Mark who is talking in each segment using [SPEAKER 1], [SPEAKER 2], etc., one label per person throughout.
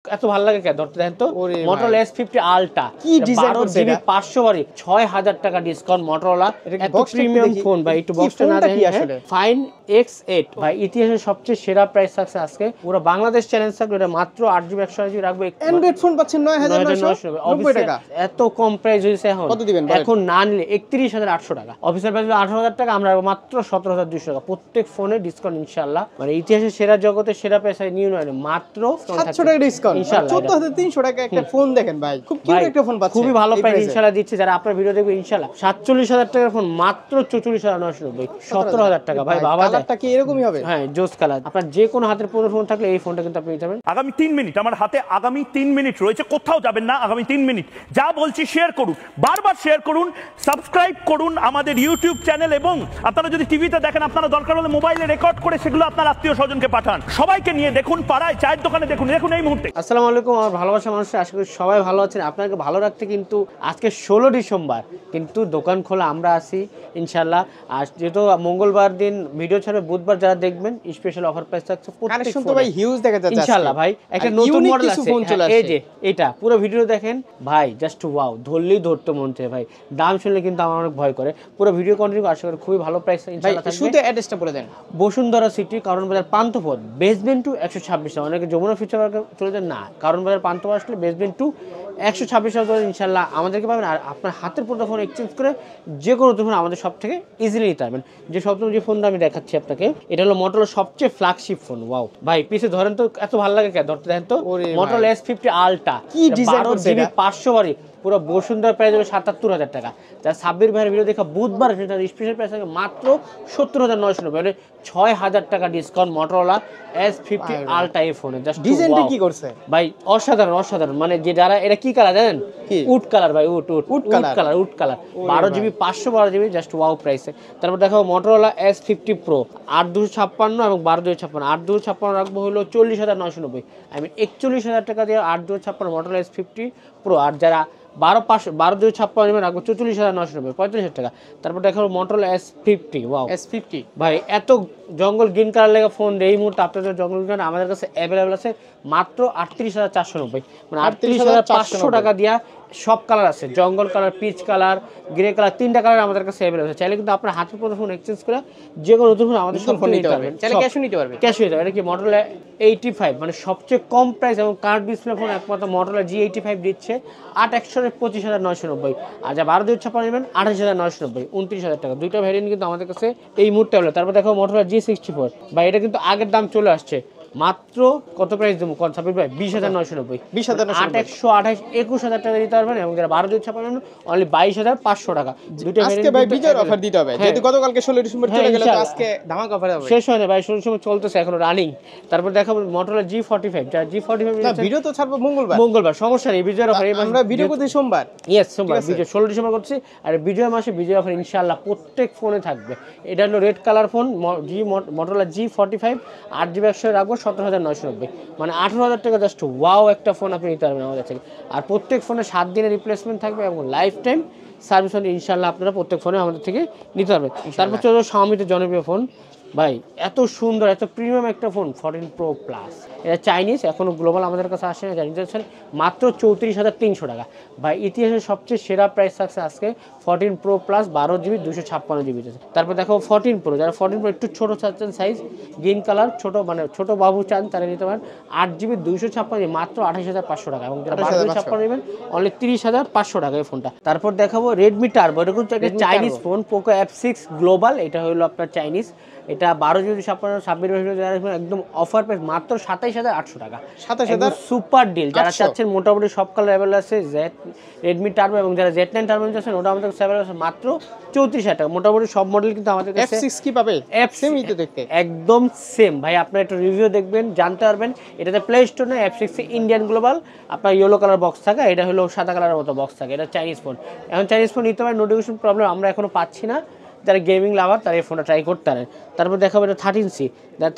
[SPEAKER 1] এত ভালো লাগে কেন ধরতে দেন তো Motorola S50 Ultra
[SPEAKER 2] কি ডিজাইন করছে এটা
[SPEAKER 1] 500 বারি 6000 টাকা ডিসকাউন্ট Motorola এত প্রিমিয়াম ফোন ভাই একটু বক্সটা না দেখি আসলে ফাইন X8 ভাই ইতিহাসের সবচেয়ে সেরা প্রাইস থাকছে আজকে পুরো বাংলাদেশ চ্যালেঞ্জ থাকবে এটা মাত্র 8GB 128GB রাখবো
[SPEAKER 2] অ্যান্ড্রয়েড ফোন পাচ্ছেন 9990 টাকা
[SPEAKER 1] এত কম প্রাইস হইছে এখন
[SPEAKER 2] কত দিবেন
[SPEAKER 1] এখন না নিলে 31800 টাকা অফিসিয়াল প্রাইস 18000 টাকা আমরা মাত্র 17200 টাকা প্রত্যেক ফোনে ডিসকাউন্ট ইনশাআল্লাহ মানে ইতিহাসের সেরা জগতের সেরা প্রাইস নিউ নয় মাত্র
[SPEAKER 2] 700 টাকা ডিসকাউন্ট ইনশাআল্লাহ 14300 টাকা একটা ফোন দেখেন ভাই খুব কিউট একটা ফোন পাচ্ছেন
[SPEAKER 1] খুবই ভালো প্রাইস ইনশাআল্লাহ দিচ্ছে যারা আপনার ভিডিও দেখবে ইনশাআল্লাহ 47000 টাকার ফোন মাত্র 44990 17000 টাকা ভাই বাবা
[SPEAKER 2] কালারটা কি এরকমই হবে
[SPEAKER 1] হ্যাঁ জোস কালার আপনার যে কোনো হাতের পুরো ফোন থাকলে এই ফোনটা কিন্তু আপনি নিতে পারবেন
[SPEAKER 3] আগামী 3 মিনিট আমার হাতে আগামী 3 মিনিট রয়েছে কোথাও যাবেন না আগামী 3 মিনিট যা বলছি শেয়ার করুন বারবার শেয়ার করুন সাবস্ক্রাইব করুন আমাদের ইউটিউব চ্যানেল এবং আপনারা যদি টিভিতে দেখেন আপনারা দরকার হলে মোবাইলে রেকর্ড করে সেগুলো আপনার আত্মীয় স্বজনকে পাঠান সবাইকে নিয়ে দেখুন পাড়ায় চায়ের দোকানে দেখুন এই মুহূর্তে
[SPEAKER 1] আসসালামু আলাইকুম আমার ভালোবাসা মানুষ আশা করি সবাই ভালো আছেন আপনাকে ভালো রাখতে কিন্তু আজকে 16 ডিসেম্বর কিন্তু দোকান খোলা আমরা আছি ইনশাআল্লাহ আর যেহেতু মঙ্গলবার দিন ভিডিও ছাড়বে বুধবার যারা দেখবেন স্পেশাল অফার প্রাইস থাকছে
[SPEAKER 2] কালেকশন তো ভাই হিউজ দেখা যাচ্ছে
[SPEAKER 1] ইনশাআল্লাহ ভাই একটা নতুন মডেল আছে এই যে এটা পুরো ভিডিও দেখেন ভাই জাস্ট ওয়াও ধরলেই ধরতে মন চায় ভাই দাম শুনলে কিন্তু আমার অনেক ভয় করে পুরো ভিডিও কন্টিনিউ আশা করি খুবই ভালো প্রাইস ইনশাআল্লাহ থাকবে শুধু অ্যাড্রেসটা বলে দেন বসুন্ধরা সিটি কারণ বাজার পান্থপথ বেসমেন্ট টু 126 অনেকে যমুনা ফিউচার পার্কে চলে যান না কারণ বাজার পান্থপথ আসলে বেসমেন্ট টু 126 ইনশাআল্লাহ আমাদেরকে পাবেন আর আপনার হাতের পুরো ফোন এক্সচেঞ্জ করে যে কোনো ফোন আমাদের সব থেকে ইজিলি নিতে পারবেন যে সপ্তম যে ফোনটা আমি দেখাচ্ছি আপনাকে এটা হলো Motorola সবচেয়ে ফ্ল্যাগশিপ ফোন ওয়াও ভাই পিছে ধরেন তো এত ভালো লাগে কেন ধরতে দেন তো Motorola S50 Ultra
[SPEAKER 2] কি ডিজাইন করছে এটা
[SPEAKER 1] 500 বারি পুরো বসুন্ধরা প্রাইস হবে 77000 টাকা যা সাব্বির ভাইয়ের ভিডিও দেখা বুধবার সেটা স্পেশাল প্রাইস হবে মাত্র 70990 মানে 6000 টাকা ডিসকাউন্ট Motorola S50 Ultra এই ফোনে জাস্ট
[SPEAKER 2] ডিজাইনটা কি করছে
[SPEAKER 1] ভাই অসাধারণ মানে যে যারা এটা কি কালার জানেন উড কালার ভাই would colour 12GB 512GB just wow প্রাইসে তারপর দেখো Motorola S50 Pro 8256 এবং 12256 8256 রাখবো হলো 40990 আই মিন 41000 টাকা দিয়ে 8256 Motorola S50 Pro আর যারা 1256 রাখবো 44990 35000 টাকা তারপর দেখো Motorola S50 ওয়াও S50 ভাই এত জঙ্গল গ্রিন কালার লাগা ফোন এই মুহূর্তে আপনাদের জঙ্গল গ্রিন আমাদের কাছে अवेलेबल আছে মাত্র 38490 মানে 38500 টাকা দিয়া সব কালার আছে জঙ্গল colour peach colour grey colour তিনটা কালার আমাদের কাছে अवेलेबल আছে চাইলে কিন্তু আপনার হাতের পুরো ফোন এক্সচেঞ্জ করে যে কোনো নতুন ফোন আমাদের সব ফোন নিতে পারবেন চাইলে ক্যাশও নিতে পারবেন এটা কি Motorola 85 মানে সবচেয়ে কম প্রাইস এবং কার্ড ডিসপ্লে ফোন একমাত্র Motorola G85 দিচ্ছে 25990 আর যা 12256 নেবেন 28990 29000 টাকা দুইটা ভেরিয়েন্ট কিন্তু আমাদের কাছে এই মুহূর্তে अवेलेबल তারপর দেখো Motorola G64 ভাই এটা কিন্তু আগের দাম চলে আসছে মাত্র কত প্রাইস দেবো কোন সাবির ভাই 20990 21028 টাকা দিতে পারবেন এবং যারা 12256 অনলি 22500 টাকা দুটো
[SPEAKER 2] আজকে ভাই বিজয় অফার দিতে হবে যেহেতু গতকালকে 16 ডিসেম্বর চলে গেল তো আজকে ধামাকা অফার হবে
[SPEAKER 1] শেষ হয় না ভাই 16 ডিসেম্বর চলতেছে এখনো রানিং তারপর দেখাবো Motorola G45 যা G45
[SPEAKER 2] না ভিডিও তো ছাড়বো মঙ্গলবার
[SPEAKER 1] সমস্যা নেই বিজয় অফার
[SPEAKER 2] আমরা ভিডিও করতে সোমবার
[SPEAKER 1] সোমবার বিজয় 16 ডিসেম্বর করছি আর বিজয় মাসে বিজয় অফার ইনশাআল্লাহ প্রত্যেক ফোনে থাকবে এটা হলো red colour phone Motorola G45 8GB 100 রাখবো 17990 মানে 18000 টাকা জাস্ট ওয়াও একটা ফোন আপনি নিতে পারবেন আমাদের থেকে আর প্রত্যেক ফোনে 7 দিনের রিপ্লেসমেন্ট থাকবে এবং লাইফ টাইম সার্ভিস ইনশাআল্লাহ আপনারা প্রত্যেক ফোনে আমাদের থেকে নিতে পারবেন তারপর চলো Xiaomi জনপ্রিয় ফোন ভাই এত সুন্দর এত প্রিমিয়াম একটা ফোন 14 Pro Plus এটা চাইনিজ এখনো গ্লোবাল আমাদের কাছে আসে না জানি মাত্র 34300 টাকা ভাই ইতিহাসের সবচেয়ে সেরা প্রাইস থাকছে আজকে 14 Pro Plus 12GB 256GB তারপর দেখো 14 Pro যারা 14 Pro একটু ছোট চাচ্ছেন সাইজ গ্রিন কালার ছোট মানে ছোট বাবু চান তারা নিতে পারেন 8GB 256GB মাত্র 28500 টাকা এবং যারা 1256 নেবেন অনলি 30500 টাকা এই ফোনটা তারপর দেখাবো Redmi Turbo এটা কিন্তু একটা Chinese phone Poco F6 global এটা হলো আপনার চাইনিজ এটা 12GB 56 একদম অফার প্রাইস মাত্র 27800 টাকা 27000 সুপার ডিল যারা চাচ্ছেন মোটামুটি সব কালার अवेलेबल আছে Redmi Turbo এবং যারা Z9 Turbo চাচ্ছেন ওটা আমাদের কাছে अवेलेबल আছে মাত্র 34000 টাকা মোটামুটি সব মডেল কিন্তু আমাদের কাছে
[SPEAKER 2] F6 কি পাবে সেম ই তো দেখতে
[SPEAKER 1] একদম সেম ভাই আপনারা একটু রিভিউ দেখবেন জানতে পারবেন এটাতে প্লে স্টোর না F6 ইন্ডিয়ান গ্লোবাল আপনার ইয়েলো কালার বক্স থাকে এটা হলো সাদা কালারের মতো বক্স থাকে এটা চাইনিজ ফোন এখন চাইনিজ ফোন নিতে পারেন নোটিফিকেশন প্রবলেম আমরা এখনো পাচ্ছি না যারা গেমিং লাভার তারা এই ফোনটা ট্রাই করতে পারেন তারপর দেখাবো এটা 13C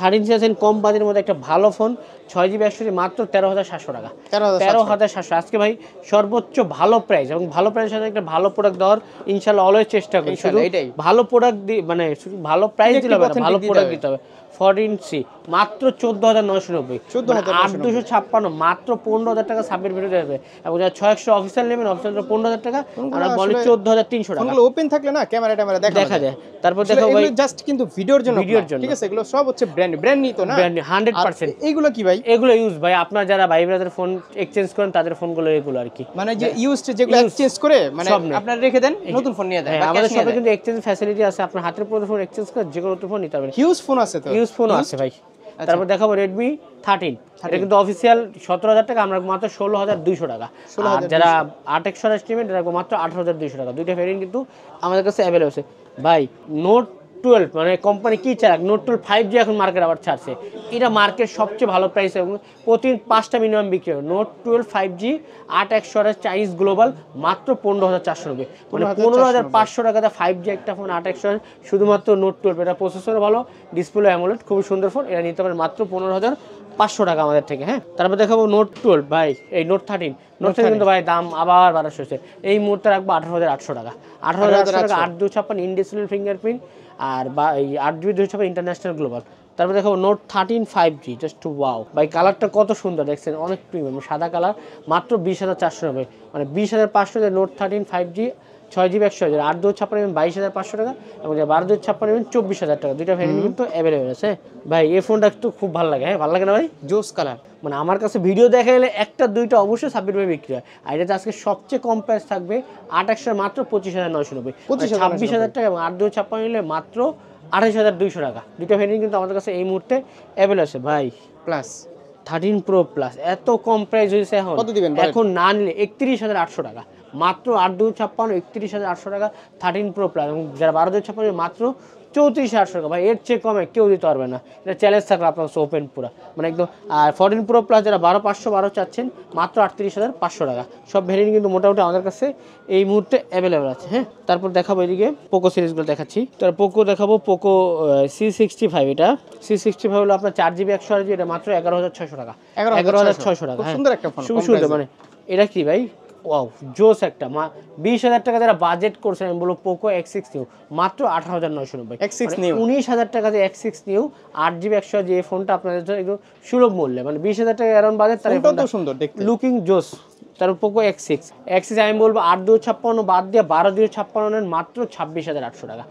[SPEAKER 1] 13C আছেন কম বাজেটের মধ্যে একটা ভালো ফোন 6GB 128GB মাত্র 13,700 টাকা। 13,700 আজকে ভাই সর্বোচ্চ ভালো প্রাইস, এবং ভালো প্রাইসের সাথে একটা ভালো প্রোডাক্ট দেওয়ার ইনশাআল্লাহ অলওয়েজ চেষ্টা করি। শুধু ভালো প্রোডাক্ট মানে শুধু ভালো প্রাইস দিলে হবে না, ভালো প্রোডাক্ট দিতে হবে। 14C মাত্র 14,990, 8,256 মাত্র 15,000 টাকা সাবমিট ভিডিও দেবে, এবং যারা 600 অফিসিয়াল নেবেন অফিসিয়াল 15,000 টাকা, আমরা বলি 14,300 টাকা।
[SPEAKER 2] এগুলো ওপেন থাকলে না ক্যামেরা দেখা যায়।
[SPEAKER 1] তারপর দেখো ভাই
[SPEAKER 2] জাস্ট কিন্তু ভিডিওর জন্য, ঠিক আছে? এগুলো সব হচ্ছে ব্র্যান্ড নিতো না,
[SPEAKER 1] ব্র্যান্ড 100%।
[SPEAKER 2] এইগুলো কি ভাই?
[SPEAKER 1] এগুলো ইউজ ভাই, আপনার যারা ভাই ব্রাদার ফোন এক্সচেঞ্জ করেন তাদের ফোনগুলো এগুলো আর কি,
[SPEAKER 2] মানে যে ইউজড যেগুলো এক্সচেঞ্জ করে মানে আপনারা রেখে দেন, নতুন ফোন নিয়ে দেন।
[SPEAKER 1] আমাদের সবে কিন্তু এক্সচেঞ্জ ফ্যাসিলিটি আছে, আপনার হাতের পুরো ফোন এক্সচেঞ্জ করে যে কোনো নতুন ফোন নিতে পারবেন।
[SPEAKER 2] হিউজ ফোন আছে তো,
[SPEAKER 1] ইউজ ফোনও আছে ভাই। তারপর দেখাবো Redmi 13, এটা কিন্তু অফিসিয়াল 17,000 টাকা, আমরা মাত্র 16,200 টাকা। আর যারা 8 নেবেন এটা মাত্র 18,200 টাকা। দুইটা ভেরিয়েন্ট কিন্তু আমাদের কাছে অ্যাভেলেবল আছে ভাই। নোট 12 মানে কোম্পানি কি চায়, নোট 12 5G এখন মার্কেট আবার ছাড়ছে, এটা মার্কেট সবচেয়ে ভালো প্রাইস, এবং প্রতিদিন 5টা মিনিমাম বিক্রি হবে। নোট 12 5G 8/128 চাইনিজ গ্লোবাল মাত্র 15,490, মানে 15,500 টাকাতে 5G একটা ফোন 8/128, শুধুমাত্র নোট 12। এটা প্রসেসর ভালো, ডিসপ্লে অ্যামোলেড, খুব সুন্দর ফোন, এটা নিতে পারেন মাত্র 15,500 টাকা আমাদের থেকে। হ্যাঁ, তারপর দেখাবো নোট 12 ভাই, এই নোট 13 কিন্তু ভাই দাম আবার বাড়া হয়েছে, এই মুহূর্তে রাখবো 18,800 টাকা। 18,800 টাকা, 8/256 ইন ডিসপ্লে ফিঙ্গারপ্রিন্ট, আর বা এই 8GB 256 ইন্টারন্যাশনাল গ্লোবাল। তারপর দেখাবো নোট 13 5G, জাস্ট ওয়াও ভাই, কালারটা কত সুন্দর দেখছেন, অনেক প্রিমিয়াম সাদা কালার, মাত্র 20,490, মানে 20,500 নোট 13 5G 6GB 128, 8/256 নেবেন 22,500 টাকা, এবং 12/256 নেবেন 24,000 টাকা। দুইটা ভ্যারিয়েন্ট কিন্তু অ্যাভেলেবেল আছে ভাই। এই ফোনটা একটু খুব ভালো লাগে। হ্যাঁ, ভালো লাগে না ভাই?
[SPEAKER 2] জোস কালার,
[SPEAKER 1] মানে আমার কাছে ভিডিও দেখা গেলে একটা দুইটা অবশ্যই 26 বিক্রি হয়, আর এটাতে আজকে সবচেয়ে কম প্রাইস থাকবে 8/100 মাত্র 25,990, 26,000 টাকা, এবং 8/256 নিলে মাত্র 28,200 টাকা। দুইটা ভ্যারিয়েন্ট কিন্তু আমাদের কাছে এই মুহূর্তে অ্যাভেলেবল আছে ভাই।
[SPEAKER 2] প্লাস
[SPEAKER 1] 13 Pro Plus এত কম প্রাইস হয়েছে এখন,
[SPEAKER 2] কত দিবেন
[SPEAKER 1] এখন না নিলে 31,800 টাকা, মাত্র 8/256 31,800 টাকা 13 Pro Plus, এবং যারা 12/256 মাত্র 34,800 টাকা। ভাই এর চেয়ে কমে কেউ দিতে পারবে না, এটা চ্যালেঞ্জ থাকলে আপনার কাছে ওপেন পুরা, মানে একদম। আর 14 Pro Plus যারা 12,512 চাচ্ছেন মাত্র 38,500 টাকা। সব ভ্যারিয়েন্ট কিন্তু মোটামুটি আমাদের কাছে এই মুহূর্তে অ্যাভেলেবেল আছে। হ্যাঁ, তারপর দেখাবো এদিকে পোকো সিরিজগুলো দেখাচ্ছি। তার পোকো দেখাবো পোকো C65, এটা C65 হলো আপনার 4GB 128GB, এটা মাত্র 11,600 টাকা। 11,600 টাকা, হ্যাঁ, সুন্দর একটা ফোন, সুন্দর। মানে এটা কি ভাই, ওয়াও জোস একটা, 20,000 টাকা যারা বাজেট করছেন, আমি বলবো পোকো X6 নিউ মাত্র 18,990,
[SPEAKER 2] X6 নিউ
[SPEAKER 1] 19,000 টাকাতে X6 নিউ 8GB 128GB, এই ফোনটা আপনাদের জন্য একটু সুলভ মূল্যে, মানে 20,000 টাকা অ্যারাউন্ড বাজেট, তার ফোনটা
[SPEAKER 2] সুন্দর দেখতে,
[SPEAKER 1] লুকিং জোস। তারপর পোকো X6 আমি বলবো 8/256 বাদ দিয়ে 12/256 নেন মাত্র 26,800 টাকা।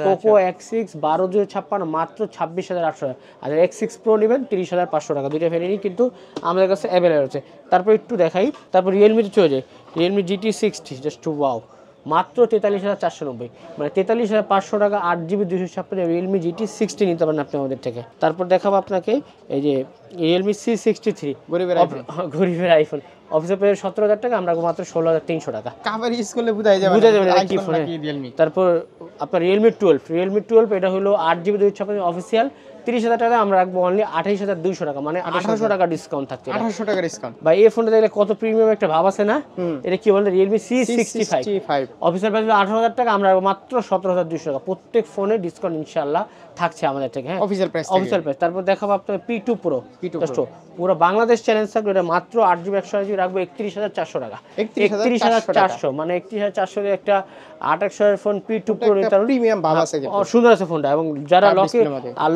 [SPEAKER 1] পোকো X6 12/256 মাত্র 26,800 টাকা। আর X6 Pro নেবেন 30,500 টাকা। দুইটা ভ্যারিয়েন্ট কিন্তু আমাদের কাছে অ্যাভেলেবল আছে। তারপর একটু দেখাই, তারপর রিয়েলমিতে চলে যায়, রিয়েলমি GT60 জাস্ট ওয়াও, মাত্র 43,490, মানে 43,500 টাকা। 8GB 256 রিয়েলমি GT60 নিতে পারেন আপনি আমাদের থেকে। তারপর দেখাবো আপনাকে এই যে রিয়েলমি C63 গরিবের আইফোন, অফিসে পেয়ে 17,000 টাকা, আমরা মাত্র 16,300 টাকা।
[SPEAKER 2] কাভার ইউজ করলে বুঝাই যাবে
[SPEAKER 1] কি ফোন। তারপর আপনার রিয়েলমি 12 এটা হলো 8GB 256 অফিসিয়াল 30,000 টাকা, আমরা রাখবো অনলি 28,200 টাকা, মানে 1800 টাকা ডিসকাউন্ট থাকছে।
[SPEAKER 2] 1800 টাকা ডিসকাউন্ট
[SPEAKER 1] ভাই, এই ফোনটা দেখলে কত প্রিমিয়াম একটা ভাব আছে না? এটা কি বলে রিয়েলমি C65 অফিসিয়াল প্রাইস 18,000 টাকা, আমরা মাত্র 17,200 টাকা। প্রত্যেক ফোনে ডিসকাউন্ট ইনশাআল্লাহ থাকছে আমাদের থেকে। হ্যাঁ, অফিসিয়াল প্রাইস। তারপর দেখাবো আপনার P2 Pro, পুরো বাংলাদেশ চ্যালেঞ্জ থাকবে, এটা মাত্র 8GB 128GB রাখবো 31,400 টাকা। 31,400, মানে 31,400 এর একটা 8/128 ফোন P2 Pro নিতে
[SPEAKER 2] প্রিমিয়াম ভাব আছে,
[SPEAKER 1] সুন্দর আছে ফোনটা। এবং যারা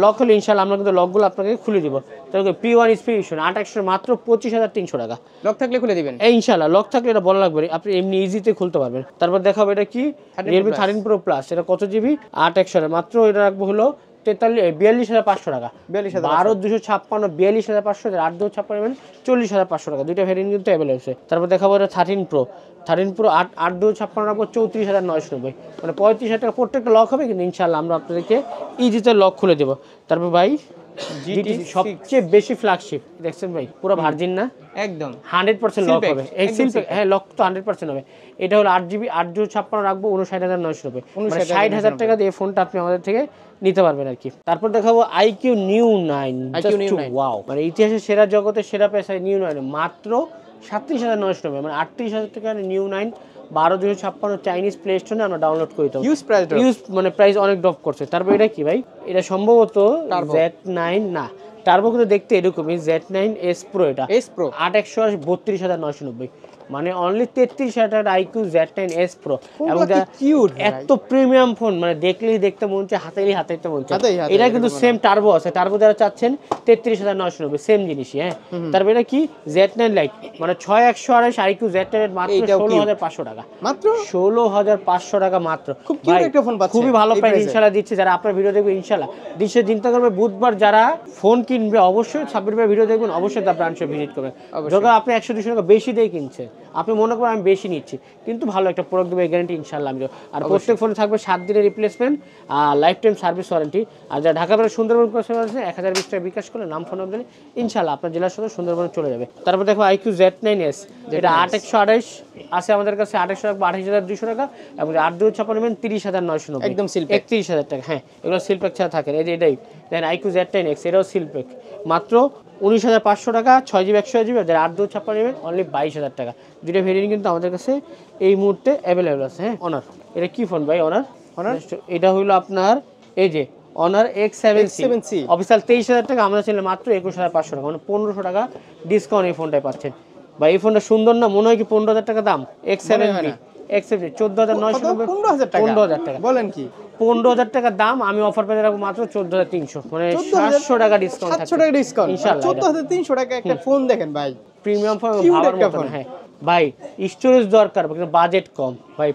[SPEAKER 1] লক হলে ইনশাআল্লাহ আমরা কিন্তু লকগুলো আপনাকে খুলে দিব। তাহলে P1 ইনস্পিরেশন 8/128 মাত্র 25,300 টাকা।
[SPEAKER 2] লক থাকলে খুলে দিবেন
[SPEAKER 1] ইনশাআল্লাহ, লক থাকলে এটা বলা লাগবে, আপনি এমনি ইজিতে খুলতে পারবেন। তারপর দেখাবো এটা কি Realme 13 Pro Plus, এটা কত জিবি 8/128, মাত্র এটা রাখবো হলো 42,500 টাকা। 12/256 42,500, 8/256 40,500 টাকা। দুইটা ভ্যারিয়েন্ট কিন্তু অ্যাভেলেবল আছে। তারপর দেখাবো এটা 13 Pro 8/256 রাখবো 34,990, মানে 35,000 টাকা। প্রত্যেকটা লক হবে, কিন্তু ইনশাআল্লাহ আমরা আপনাদেরকে ইজিতে লক খুলে দেবো। তারপর ভাই GT সবচেয়ে বেশি ফ্ল্যাগশিপ দেখছেন ভাই, পুরো ভার্জিন না, একদম 100% লক হবে। হ্যাঁ, লক তো 100% হবে। এটা হলো 8GB 8/256 রাখবো 59,990, মানে 60,000 টাকা দিয়ে ফোনটা আপনি আমাদের থেকে নিতে পারবেন আর কি। তারপর দেখাবো IQ New 9, ওয়াও, মানে ইতিহাসের সেরা জগতের সেরা পেশা New 9 মাত্র 37,990, মানে 38,000 টাকা নিউ 9 12/256 চাইনিজ প্লে স্টোরে আমরা ডাউনলোড করে দিই। ইউজ মানে প্রাইস অনেক ড্রপ করছে। তারপর এটা কি ভাই, এটা সম্ভবত Z9 না টার্বো কিন্তু দেখতে এরকমই Z9S Pro, এটা
[SPEAKER 2] S Pro
[SPEAKER 1] 8/128 32,990, মানে অনলি 33,000 টাকা IQ Z9S Pro। এবং
[SPEAKER 2] কিউট
[SPEAKER 1] এত প্রিমিয়াম ফোন, মানে দেখলেই দেখতে মন চায়, হাতেই হাতে মন চায়।
[SPEAKER 2] হাতেই
[SPEAKER 1] এটা কিন্তু সেম টার্বো আছে, টার্বো যারা চাচ্ছেন 33,990, সেম জিনিসই। হ্যাঁ, তারপরে এটা কি Z9 Lite, মানে 6/128 IQ Z9 মাত্র 16,500 টাকা,
[SPEAKER 2] মাত্র
[SPEAKER 1] 16,500 টাকা মাত্র।
[SPEAKER 2] খুব কিউট একটা ফোন পাচ্ছে,
[SPEAKER 1] খুবই ভালো প্রাইস ইনশাআল্লাহ দিচ্ছে। যারা আপনার ভিডিও দেখবে ইনশাআল্লাহ দিশে চিন্তা করবে, বুধবার যারা ফোন কিনবে অবশ্যই সাব্বির ভাই ভিডিও দেখবেন, অবশ্যই তার ব্রাঞ্চে ভিজিট করবেন। যখন আপনি 100-200 টাকা বেশি দিয়ে কিনছে, আপনি মনে করেন আমি বেশি নিচ্ছি, কিন্তু ভালো একটা প্রোডাক্ট দেবে, গ্যারান্টি ইনশাআল্লাহ আমি। আর প্রত্যেক ফোনে থাকবে 7 দিনের রিপ্লেসমেন্ট আর লাইফ টাইম সার্ভিস ওয়ারেন্টি। আর যারা ঢাকা থেকে সুন্দরবন কাস্টমার আছে 1020 টাকা বিকাশ করলে নাম ফোন দিলে ইনশাআল্লাহ আপনার জেলার সাথে সুন্দরবনে চলে যাবে। তারপর দেখো IQ Z9S, এটা 8/128 আছে আমাদের কাছে, 8/128 রাখবো 28,200 টাকা, এবং 8/256 নেবেন 30,990,
[SPEAKER 2] একদম সিল
[SPEAKER 1] 31,000 টাকা। হ্যাঁ, এগুলো সিলপ্যাক ছাড়া থাকে। এই যে এটাই দেন IQ Z9X, এটাও সিলপ্যাক, মাত্র 19,500 টাকা, 6GB 128GB, যারা 8/256 নেবেন অনলি 22,000 টাকা। দুইটা ভেরিয়েন্ট কিন্তু আমাদের কাছে এই মুহূর্তে অ্যাভেলেবল আছে। হ্যাঁ, অনার, এটা কি ফোন ভাই? অনার এটা হইলো আপনার এই যে অনার X7C অফিসিয়াল 23,000 টাকা, আমরা ছিলাম মাত্র 21,500 টাকা, মানে 1,500 টাকা ডিসকাউন্ট এই ফোনটায় পাচ্ছেন ভাই। এই ফোনটা সুন্দর না? মনে হয় কি 15,000 টাকা দাম? X7C 14,990, 15,000 টাকা
[SPEAKER 2] বলেন কি?
[SPEAKER 1] 15,000 টাকা দাম, আমি অফার পেয়ে রাখবো মাত্র 14,300, মানে 700 টাকা ডিসকাউন্ট,
[SPEAKER 2] 700 টাকা ডিসকাউন্ট,
[SPEAKER 1] ইনশাআল্লাহ
[SPEAKER 2] 14,300 টাকা একটা ফোন দেখেন ভাই,
[SPEAKER 1] প্রিমিয়াম ফোন, ভাবার মতো। হ্যাঁ ভাই, স্টোরেজ দরকার কিন্তু বাজেট কম ভাই,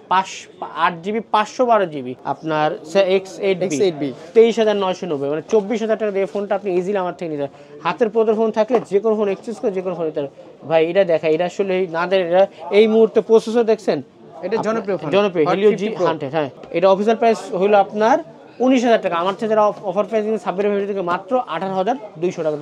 [SPEAKER 1] 8GB 512GB আপনার X8B 23,990, মানে 24,000 টাকা দিয়ে ফোনটা আপনি ইজিলি আমার থেকে নিতে। হাতের প্রদর ফোন থাকলে যে কোনো ফোন এক্সচেঞ্জ করে যে কোনো ফোন নিতে ভাই। এটা দেখা, এটা আসলে না দেয়, এটা এই মুহূর্তে প্রসেসর দেখছেন,
[SPEAKER 2] এটা জনপ্রিয় ফোন,
[SPEAKER 1] জনপ্রিয় Helio G100। হ্যাঁ, এটা অফিসিয়াল প্রাইস হলো আপনার 19,000 টাকা, আমার থেকে যারা অফার প্রাইস দিন সাব্বির ভাই থেকে মাত্র 18,200 টাকা,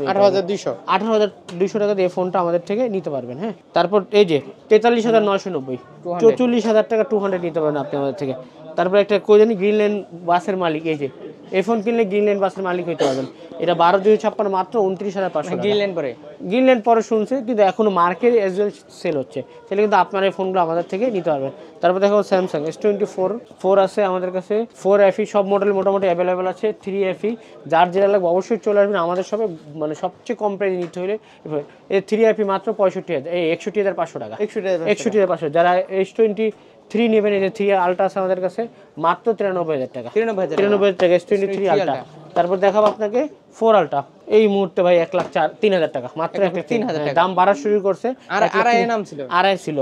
[SPEAKER 1] 18,200 টাকা দিয়ে ফোনটা আমাদের থেকে নিতে পারবেন। হ্যাঁ, তারপর এই যে 43,990, 44,000 টাকা 200 নিতে পারবেন আপনি আমাদের থেকে। তারপর একটা কই জানি গ্রিনল্যান্ড বাসের মালিক, এই যে এই ফোন কিনলে গ্রিনল্যান্ড বাসের মালিক হইতে পারবেন। এটা 12,256, মাত্র 29,500। গ্রিনল্যান্ড পরে শুনছে, কিন্তু এখনো মার্কেট এজ ওয়েল সেল হচ্ছে, সেটা কিন্তু আপনার এই ফোনগুলো আমাদের থেকে নিতে পারবেন। তারপর দেখো স্যামসাং S24 আছে আমাদের কাছে, 4FE সব মডেল মোটামুটি অ্যাভেলেবেল আছে, 3FE যার যেটা লাগবে অবশ্যই চলে আসবেন আমাদের সবে, মানে সবচেয়ে কম প্রাইসে নিতে হলে এই 3FE মাত্র 65,000, এই 61,500 টাকা, 61,500। যারা S23 নেবেন, এই যে 3 আলট্রা আছে আমাদের কাছে, মাত্র 93,000 টাকা, 93,000 টাকা S23 আলট্রা। তারপর দেখাবো আপনাকে 4 আলট্রা, এই মুহূর্তে ভাই 1,03,000 টাকা, মাত্র 1,03,000 টাকা। দাম বাড়া শুরু করছে, আড়াই ছিল,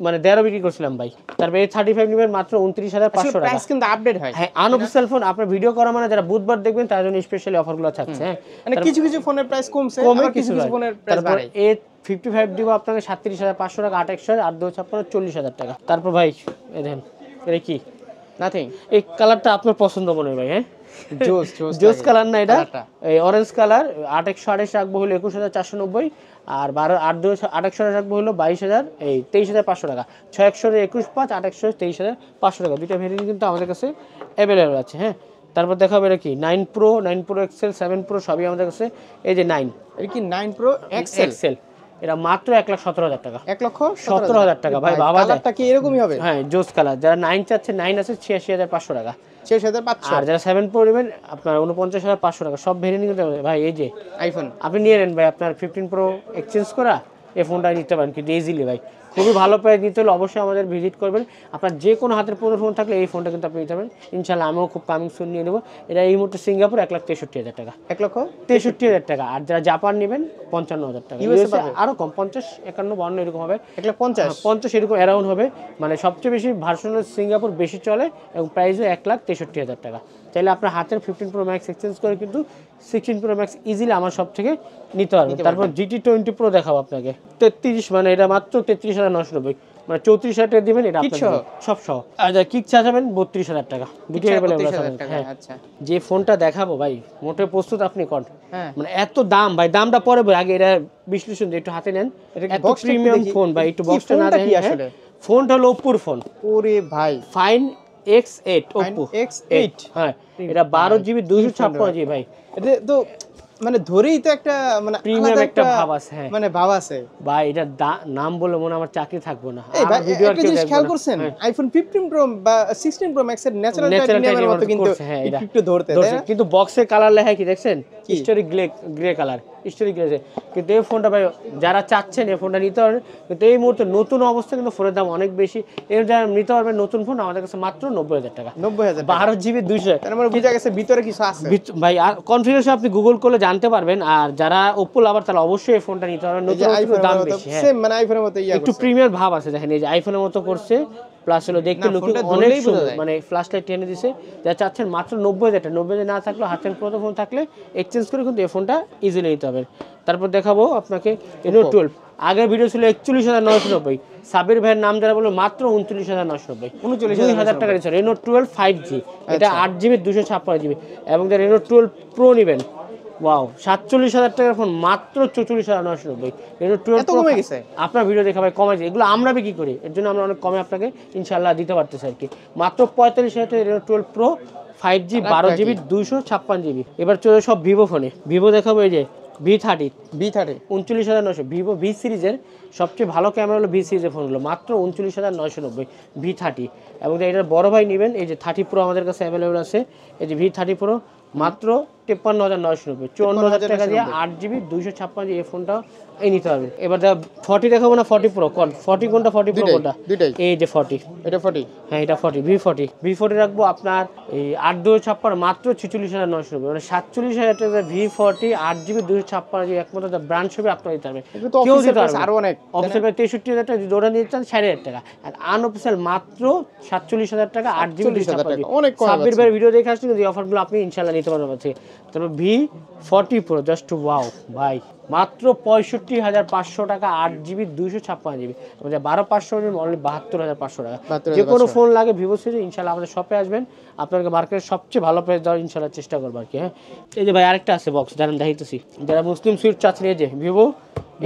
[SPEAKER 1] মানে 13 বিক্রি করছিলাম ভাই। তারপর A35 নেবেন মাত্র 29,500 টাকা,
[SPEAKER 2] কিন্তু আপডেট হয়।
[SPEAKER 1] হ্যাঁ, আনঅফিশিয়াল ফোন, আপনার ভিডিও করা মানে যারা বুধবার দেখবেন তার জন্য স্পেশালি অফারগুলো থাকছে। হ্যাঁ,
[SPEAKER 2] মানে কিছু কিছু ফোনের প্রাইস কমছে, কিছু কিছু ফোনের প্রাইস বাড়ে।
[SPEAKER 1] A55 দিব আপনাকে 37,500 টাকা, 28,000, 8,256, 40,000 টাকা। তারপর ভাই এই দেখেন, এটা কি?
[SPEAKER 2] নাথিং।
[SPEAKER 1] এই কালারটা আপনার পছন্দ মনে হয় ভাই? হ্যাঁ,
[SPEAKER 2] জোস
[SPEAKER 1] কালার না এটা, এই অরেঞ্জ কালার। 8/128 রাখবো হলো 21,490, আর 8/128 রাখবো হলো 22,000, এই 23,500 টাকা। 6/121/5, 8/128 23,500 টাকা। দুইটা ভেরিয়েন্ট কিন্তু আমাদের কাছে অ্যাভেলেবল আছে। হ্যাঁ, তারপর দেখাবো এটা কি 9 Pro XL, 7 Pro সবই আমাদের কাছে। এই যে 9,
[SPEAKER 2] এটা কি 9 Pro XL,
[SPEAKER 1] এটা মাত্র 1,17,000 টাকা,
[SPEAKER 2] 1,17,000
[SPEAKER 1] টাকা ভাই। বাবা
[SPEAKER 2] কালারটা কি এরকমই হবে?
[SPEAKER 1] হ্যাঁ, জোস কালার। যারা 9 চাচ্ছে, 9 আছে 86,500 টাকা,
[SPEAKER 2] 86,500।
[SPEAKER 1] আর যারা 7 Pro নেবেন আপনার 49,500 টাকা। সব ভেরিয়েন্ট কিন্তু ভাই। এই যে
[SPEAKER 2] আইফোন
[SPEAKER 1] আপনি নিয়ে নেন ভাই, আপনার 15 Pro এক্সচেঞ্জ করা এই ফোনটা নিতে পারেন কিন্তু ইজিলি ভাই। খুবই ভালো প্রাইস নিতে হলে অবশ্যই আমাদের ভিজিট করবেন। আপনার যে কোনো হাতের পুরো ফোন থাকলে এই ফোনটা কিন্তু আপনি নিতে পারেন ইনশাল্লাহ। আমিও খুব কামিং সুন নিয়ে নেবো। এটা এই মুহূর্তে সিঙ্গাপুর 1,63,000 টাকা, 1,63,000 টাকা। আর যারা জাপান নেবেন 55,000 টাকা, আরও কম 50, 51, 52 এরকম হবে, 1,50 এরকম অ্যারাউন্ড হবে। মানে সবচেয়ে বেশি ভার্সন সিঙ্গাপুর বেশি চলে এবং প্রাইসও 1,63,000 টাকা। চাইলে আপনার হাতের 15 Pro Max এক্সচেঞ্জ করে কিন্তু 16 Pro Max ইজিলি আমার সব থেকে নিতে পারবেন। তারপর GT20 Pro দেখাবো আপনাকে 33, মানে এটা মাত্র 33,990, মানে 34,000 টাকা দিবেন এটা সব সহ। আর যা কিক চার্জাবেন 32,000 টাকা। হ্যাঁ, যে ফোনটা দেখাবো ভাই মোটে প্রস্তুত আপনি কর, মানে এত দাম ভাই। দামটা পরে আগে এটা বিশ্লেষণ দিয়ে একটু হাতে নেন। এটা প্রিমিয়াম ফোন ভাই, একটু বক্সটা না দেখেন। আসলে ফোনটা হলো ওপ্পোর ফোন।
[SPEAKER 2] ওরে ভাই,
[SPEAKER 1] ফাইন X8 ওপ্পো X8। হ্যাঁ, এটা 12GB 256GB ভাই।
[SPEAKER 2] এটা তো মানে ধরেই তো একটা মানে
[SPEAKER 1] প্রিমিয়াম
[SPEAKER 2] আলাদা
[SPEAKER 1] একটা ভাব আছে। হ্যাঁ
[SPEAKER 2] মানে ভাব আছে
[SPEAKER 1] ভাই, এটা নাম বলে মনে হয় আমার চাকরি থাকবে না।
[SPEAKER 2] এই ভাই
[SPEAKER 1] ভিডিও
[SPEAKER 2] একটা জিনিস খেয়াল করছেন আইফোন 15 প্রো বা 16 প্রো ম্যাক্স এর ন্যাচারাল টাইটেনিয়ামের মতো কিন্তু একটু ধরতে তাই না?
[SPEAKER 1] কিন্তু বক্সের কালার লেখা কি দেখছেন? Historic grey colour, historic grey. কিন্তু এই ফোনটা ভাই যারা চাচ্ছেন এই ফোনটা নিতে পারবেন, কিন্তু এই মুহূর্তে নতুন অবস্থা কিন্তু ফোনের দাম অনেক বেশি। এর যারা নিতে পারবেন নতুন ফোন আমাদের কাছে মাত্র 90,000 টাকা।
[SPEAKER 2] 90,000
[SPEAKER 1] 12 জিবি 200।
[SPEAKER 2] তার মানে বুঝা গেছে ভিতরে কিছু আছে
[SPEAKER 1] ভাই আর কনফিগারেশন আপনি গুগল করলে জানতে পারবেন। আর যারা ওপ্পো লাভার তারা অবশ্যই এই ফোনটা নিতে পারবেন। নতুন দাম বেশি, হ্যাঁ
[SPEAKER 2] সেম মানে আইফোনের মতো
[SPEAKER 1] একটু প্রিমিয়ার ভাব আছে। দেখেন এই যে আইফোনের মতো করছে, প্লাস হলো দেখতে লুকিং অনেক সুন্দর, মানে ফ্ল্যাশ লাইট টেনে দিছে। যারা চাচ্ছেন মাত্র 90,000 টাকা, 90,000 না থাকলেও হাতের পুরো ফোন থাকলে এক্সচেঞ্জ করে কিন্তু এই ফোনটা ইজিলি নিতে হবে। তারপর দেখাবো আপনাকে Reno 12। আগের ভিডিও ছিল 41,990, সাবির ভাইয়ের নাম যারা বললো মাত্র 29,990, 29,000 টাকা দিচ্ছে Reno 12 5G। এটা 8GB 256GB। এবং যারা Reno 12 Pro নেবেন, ওয়াও 47,000 টাকার ফোন মাত্র 44,990। Reno 12
[SPEAKER 2] এত কমে গেছে
[SPEAKER 1] আপনার ভিডিও দেখা ভাই কমে যায়। এগুলো আমরা বিক্রি করি, এর জন্য আমরা অনেক কমে আপনাকে ইনশাআল্লাহ দিতে পারতেছি আর কি। মাত্র 45,000 টাকা Reno 12 Pro 5G 12GB 256GB। এবার চলে সব ভিভো ফোনে। ভিভো দেখাবো এই যে V30 39,900। ভিভো ভি সিরিজের সবচেয়ে ভালো ক্যামেরা হলো ভি সিরিজের ফোনগুলো, মাত্র 39,990 V30। এবং এটার বড় ভাই নেবেন এই যে 30 Pro আমাদের কাছে অ্যাভেলেবল আছে। এই যে V30 Pro মাত্র 53,990, 54,000 টাকা দিয়ে 8GB 256GB এই ফোনটা এই নিতে পারবেন। এবার 40 দেখাবো না 40 Pro? 40 কোনটা 40 Pro কোনটা? এই যে 40,
[SPEAKER 2] এটা 40,
[SPEAKER 1] হ্যাঁ এটা 40 V40 রাখবো আপনার এই 8/256 মাত্র 46,990, মানে 47,000 টাকা V40 8GB 256GB একমাত্র ব্র্যান্ড ছবি আপনার দিতে হবে। কেউ দিতে পারবে
[SPEAKER 2] আরো অনেক
[SPEAKER 1] অফিসিয়াল 63,000 টাকা যদি ওরা নিতে চান 60,000 টাকা, আর আনঅফিসিয়াল মাত্র 47,000 টাকা 8GB 256GB।
[SPEAKER 2] অনেক কম।
[SPEAKER 1] সাব্বির ভাইয়ের ভিডিও দেখে আসলে এই অফারগুলো আপনি ইনশাআল্লাহ নিতে পারবেন। তারপর V40 Pro জাস্ট ওয়াও ভাই, মাত্র 65,500 টাকা 8GB 256GB। 12,500 অনলি 72,500 টাকা। যে কোনো ফোন লাগে ভিভো সিরিজ ইনশাআল্লাহ আমাদের শপে আসবেন, আপনাকে মার্কেটের সবচেয়ে ভালো প্রাইস দেওয়ার ইনশাআল্লাহ চেষ্টা করবো আর কি। হ্যাঁ এই যে ভাই আরেকটা আছে বক্স, জানেন দেখাইতেছি, যারা মুসলিম সুইট চাচ্ছেন এই যে ভিভো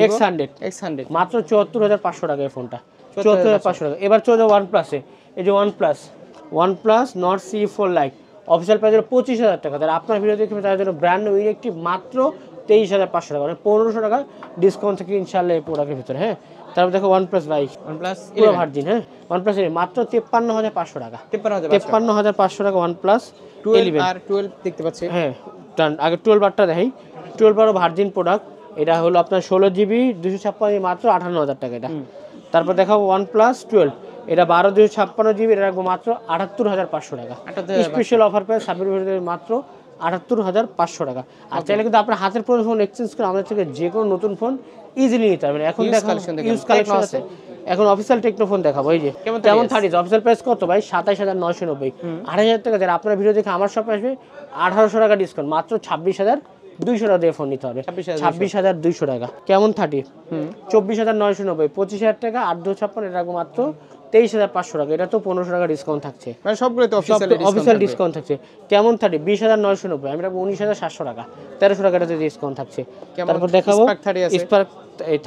[SPEAKER 1] X100 মাত্র 74,500 টাকা এই ফোনটা, 74,500 টাকা। এবার চলে যাও OnePlus-এ। এই যে OnePlus Nord CE4 Lite official price হলো 25,000 টাকা। তাহলে আপনার ভিডিও দেখবেন তার জন্য ব্র্যান্ড নিউ ইলেকট্রিক মাত্র 23,500 টাকা, মানে 1,500 টাকা ডিসকাউন্ট থেকে ইনশাআল্লাহ এই প্রোডাক্টের ভিতরে। হ্যাঁ তারপর দেখো OnePlus পুরো ভার্জিন, হ্যাঁ OnePlus মাত্র 53,500 টাকা, 53,500 টাকা OnePlus 11
[SPEAKER 2] আর 12 দেখতে পাচ্ছি।
[SPEAKER 1] হ্যাঁ আগে 12 বারটা দেখাই। 12 বারও ভার্জিন প্রোডাক্ট, এটা হলো আপনার 16GB 256GB মাত্র 58,000 টাকা এটা। তারপর দেখাবো OnePlus 12, এটা 12 256GB, এটা রাখবো মাত্র 78,500 টাকা। স্পেশাল অফার পেয়ে সাবির ভিডিওতে মাত্র 78,500 টাকা। আর চাইলে কিন্তু আপনার হাতের পুরো ফোন এক্সচেঞ্জ করে আমাদের থেকে যে কোনো নতুন ফোন ইজিলি নিতে পারবেন। এখন দেখো ইউজ কালেকশন আছে। এখন অফিসিয়াল টেকনো ফোন দেখাবো। এই যে কেমন 30 অফিসিয়াল প্রাইস কত ভাই? 27,990, 8,000 টাকা। যারা আপনার ভিডিও দেখে আমার শপে আসবে 1,800 টাকা ডিসকাউন্ট, মাত্র 26,200 টাকা দিয়ে ফোন নিতে হবে। 26,200 টাকা। কেমন 30 24,990, 25,000 টাকা 8/256, এটা রাখবো মাত্র 23,500 টাকা। এটা তো 1,500 টাকা ডিসকাউন্ট থাকছে,
[SPEAKER 2] মানে সবগুলোতে
[SPEAKER 1] অফিসিয়াল ডিসকাউন্ট থাকছে। কেমন 30 20,990, আমি রাখবো 19,700 টাকা, 1,300 টাকা এটাতে ডিসকাউন্ট থাকছে। তারপর দেখাবো স্পার্ক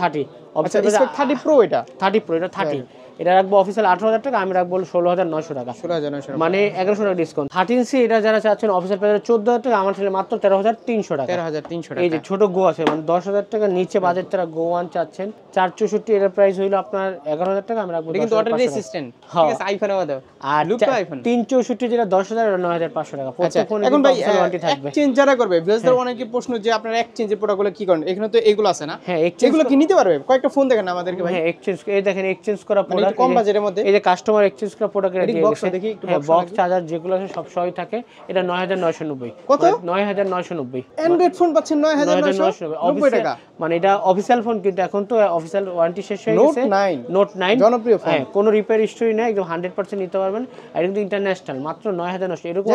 [SPEAKER 1] 30 অফিসিয়াল
[SPEAKER 2] 30 Pro, এটা
[SPEAKER 1] 30 Pro, এটা 30, এটা রাখবো অফিসিয়াল 18,000 টাকা, আমি রাখবো 16,900 টাকা,
[SPEAKER 2] 16,900, মানে
[SPEAKER 1] মানে 1,100 টাকা ডিসকাউন্ট। 13C এটা যারা চাচ্ছেন অফিসিয়াল প্রাইস 14,000 টাকা, আমার ছেলে মাত্র 13,300 টাকা,
[SPEAKER 2] 13,300 টাকা।
[SPEAKER 1] এই যে ছোট গো আছে, মানে 10,000 টাকা নিচে বাজেট তারা গো 1 চাচ্ছেন 464, এর প্রাইস হইলো আপনার 11,000 টাকা, আমি রাখবো
[SPEAKER 2] কিন্তু অর্ডার রেসিস্ট্যান্ট, ঠিক আছে আইফোনের মতো।
[SPEAKER 1] আর লুক তো আইফোন 364 যেটা 10,000 আর 9,500 টাকা। প্রত্যেক ফোনে
[SPEAKER 2] এখন ভাই
[SPEAKER 1] ওয়ারেন্টি থাকবে।
[SPEAKER 2] এক্সচেঞ্জ যারা করবে বিজনেসদের অনেকে প্রশ্ন যে আপনারা এক্সচেঞ্জের প্রোডাক্টগুলো কি করেন? এখানে তো এগুলো আছে না?
[SPEAKER 1] হ্যাঁ
[SPEAKER 2] এগুলো কি নিতে পারবে? কয়েকটা ফোন দেখেন আমাদেরকে ভাই।
[SPEAKER 1] হ্যাঁ এক্সচেঞ্জ, এই দেখেন এক্সচেঞ্জ করা প্রোডাক্ট
[SPEAKER 2] কম বাজেটের মধ্যে,
[SPEAKER 1] এই যে কাস্টমার এক্সচেঞ্জ করা প্রোডাক্ট এটা দিয়ে
[SPEAKER 2] বক্স
[SPEAKER 1] গেছে।
[SPEAKER 2] দেখি একটু,
[SPEAKER 1] বক্স চার্জার যেগুলো আছে সব সবই থাকে। এটা 9,990,
[SPEAKER 2] কত?
[SPEAKER 1] 9,990
[SPEAKER 2] অ্যান্ড্রয়েড ফোন পাচ্ছেন 9,990 টাকা,
[SPEAKER 1] মানে এটা অফিসিয়াল ফোন, কিন্তু এখন তো অফিসিয়াল ওয়ারেন্টি শেষ হয়ে গেছে। নোট 9
[SPEAKER 2] জনপ্রিয় ফোন,
[SPEAKER 1] হ্যাঁ কোনো রিপেয়ার হিস্টরি নাই, একদম 100% নিতে পারবেন। আর কিন্তু ইন্টারন্যাশনাল মাত্র 9,990। এরকম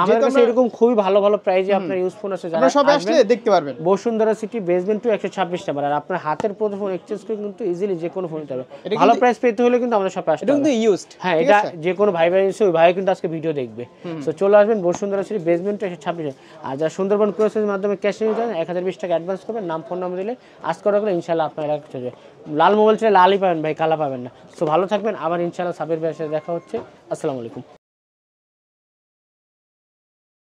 [SPEAKER 1] আমাদের কাছে এরকম খুবই ভালো ভালো প্রাইজে আপনার ইউজ ফোন আছে, যারা
[SPEAKER 2] সব আসলে দেখতে পারবেন।
[SPEAKER 1] Bashundhara City basement 126 number. আর আপনার হাতের পুরো ফোন এক্সচেঞ্জ করে কিন্তু ইজিলি যে কোনো ফোন নিতে হবে। ভালো প্রাইস পেতে হলে কিন্তু আমাদের শপে আসতে হবে।
[SPEAKER 2] এটা কিন্তু ইউজড,
[SPEAKER 1] হ্যাঁ এটা যে কোনো ভাই এসে ওই ভাই কিন্তু আজকে ভিডিও দেখবে। সো চলে আসবেন বসুন্ধরা সিটি বেসমেন্ট 126। আর যারা সুন্দরবন ক্রসের মাধ্যমে ক্যাশ নিয়ে যান 1,020 টাকা অ্যাডভান্স করবেন, নাম ফোন নাম্বার দিলে আজ করা করে ইনশাআল্লাহ আপনার এলাকা চলে যাবে। লাল মোবাইল ছেড়ে লালই পাবেন ভাই, কালা পাবেন না। সো ভালো থাকবেন, আবার ইনশাআল্লাহ সাবির ভাইয়ের সাথে দেখা হচ্ছে। আসসালামু আলাইকুম।